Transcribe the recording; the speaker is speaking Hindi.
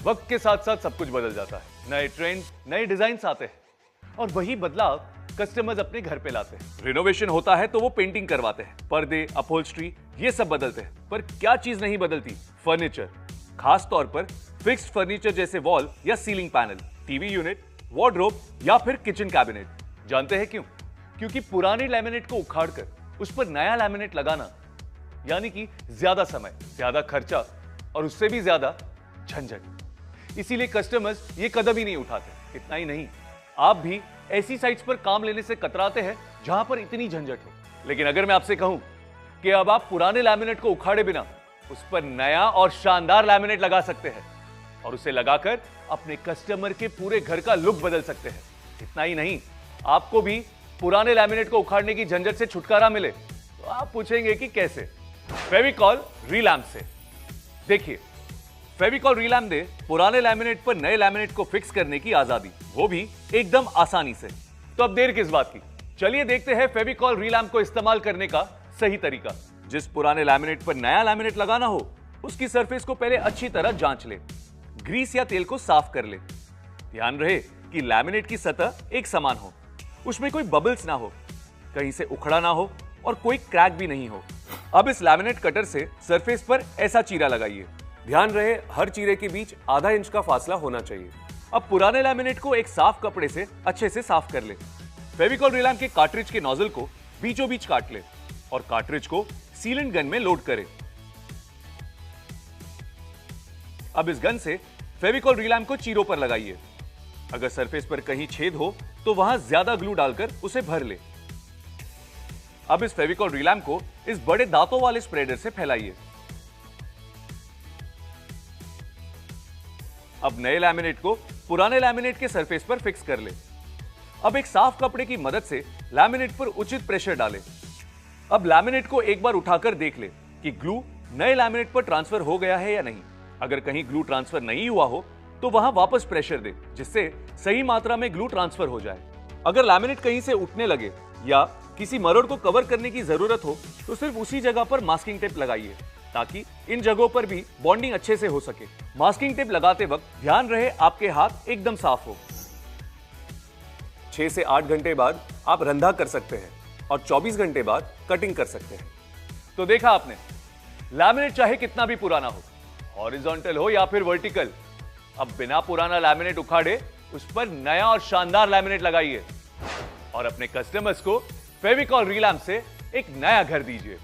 वक्त के साथ साथ सब कुछ बदल जाता है, नए ट्रेंड, नए डिजाइन आते हैं और वही बदलाव कस्टमर्स अपने घर पे लाते हैं। रिनोवेशन होता है तो वो पेंटिंग करवाते हैं, पर्दे, अपहोल्स्ट्री ये सब बदलते हैं, पर क्या चीज नहीं बदलती? फर्नीचर, खास तौर पर फिक्स्ड फर्नीचर जैसे वॉल या ceiling panel, TV unit, wardrobe या फिर किचन कैबिनेट। जानते हैं क्यों? क्योंकि पुराने लैमिनेट को उखाड़कर उस पर नया लैमिनेट लगाना यानी कि ज्यादा समय, ज्यादा खर्चा और उससे भी ज्यादा झंझट। इसीलिए कस्टमर्स ये कदम ही नहीं उठाते। इतना ही नहीं, आप भी ऐसी साइट्स पर काम लेने से कतराते हैं जहां पर इतनी झंझट हो। लेकिन अगर मैं आपसे कहूं कि अब आप पुराने लैमिनेट को उखाड़े बिना उस पर नया और शानदार लैमिनेट लगा सकते हैं और उसे लगाकर अपने कस्टमर के पूरे घर का लुक बदल सकते हैं। इतना ही नहीं, आपको भी पुराने लैमिनेट को उखाड़ने की झंझट से छुटकारा मिले तो आप पूछेंगे कि कैसे? फेविकॉल रीलैम्प से। देखिए, फेविकॉल रीलैम्प दे पुराने लैमिनेट पर नए लैमिनेट को फिक्स करने की आजादी, वो भी एकदम आसानी से। तो अब देर किस बात की, चलिए देखते हैं फेविकॉल रीलैम्प को इस्तेमाल करने का सही तरीका। जिस पुराने लैमिनेट पर नया लैमिनेट लगाना हो उसकी सरफेस को पहले अच्छी तरह जांच ले, ग्रीस या तेल को साफ कर ले। ध्यान रहे कि लैमिनेट की सतह एक समान हो, उसमें कोई बबल्स ना हो, कहीं से उखड़ा ना हो और कोई क्रैक भी नहीं हो। अब इस लैमिनेट कटर से सरफेस पर ऐसा चीरा लगाइए। ध्यान रहे हर चीरे के बीच आधा इंच का फासला होना चाहिए। अब पुराने लैमिनेट को एक साफ कपड़े से अच्छे से साफ कर ले। फेविकॉल रीलैम्प के कार्ट्रिज के नोजल को बीचों बीच काट ले और कार्ट्रिज को सीलेंट गन में लोड करें। अब इस गन से फेविकॉल रीलैम्प को चीरों पर लगाइए। अगर सरफेस पर कहीं छेद हो तो वहां ज्यादा ग्लू डालकर उसे भर ले। अब इस फेविकॉल रीलैम्प को इस बड़े दांतों वाले स्प्रेडर से फैलाइए। अब नए लैमिनेट को पुराने लैमिनेट के सरफेस पर फिक्स कर ले। अब एक साफ कपड़े की मदद से लैमिनेट पर उचित प्रेशर डालें। अब लैमिनेट को एक बार उठाकर देख ले कि ग्लू नए लैमिनेट पर ट्रांसफर हो गया है या नहीं। अगर कहीं ग्लू ट्रांसफर नहीं हुआ हो तो वहां वापस प्रेशर दे, जिससे सही मात्रा में ग्लू ट्रांसफर हो जाए। अगर लैमिनेट कहीं से उठने लगे या किसी मरोड़ को कवर करने की जरूरत हो तो सिर्फ उसी जगह पर मास्किंग टेप लगाइए ताकि इन जगहों पर भी बॉन्डिंग अच्छे से हो सके। मास्किंग टेप लगाते वक्त ध्यान रहे आपके हाथ एकदम साफ हो। 6 से 8 घंटे बाद आप रंधा कर सकते हैं और 24 घंटे बाद कटिंग कर सकते हैं। तो देखा आपने, लैमिनेट चाहे कितना भी पुराना हो, हॉरिजॉन्टल हो या फिर वर्टिकल, अब बिना पुराना लैमिनेट उखाड़े उस पर नया और शानदार लैमिनेट लगाइए और अपने कस्टमर्स को फेविकॉल रीलैम्प से एक नया घर दीजिए।